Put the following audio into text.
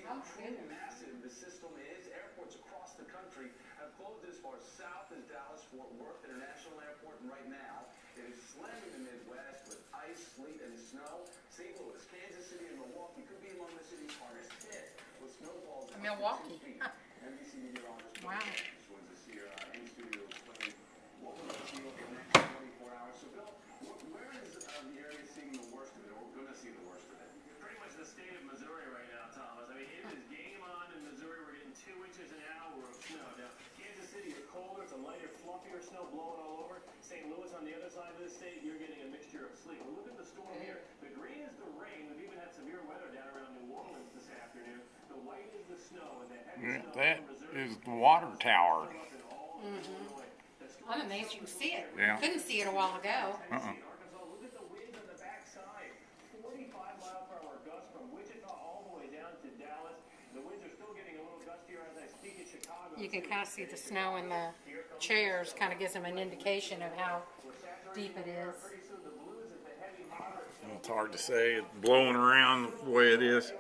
see how truly massive the system is. Airports across the country have closed as far south as Dallas Fort Worth International Airport, and right now it is slamming the Midwest with ice, sleet, and snow. St. Louis, Kansas City, and Milwaukee could be among the city's hardest hit with snowfalls. Milwaukee. NBC meteorologist Wow. joins us here in studio to explain what we're going to see over the next 24 hours. So, Bill, where is the area seeing the worst of it, or we're going to see the worst of it? Pretty much the state of Missouri right now, Thomas. I mean, it is game on in Missouri. We're getting 2 inches an hour of snow. Now, Kansas City is colder. It's a lighter, fluffier snow blowing all over. St. Louis on the other side of the state, you're getting a mixture of sleet. Well, look at the storm here. The green is the rain. We've even had severe weather down around New Orleans this afternoon. The white is the snow, and the heavy snow That from Missouri is the water tower. I'm amazed you can see it. Yeah. Couldn't see it a while ago. Arkansas, look at the winds on the backside. 45-mile-per-hour gusts from Wichita all the way down to Dallas. The winds are still getting a little gustier as I speak in Chicago. You can kind of see the snow in the chairs. Kind of gives them an indication of how deep it is. Pretty soon the blues at the heavy moderate. It's hard to say. It's blowing around the way it is.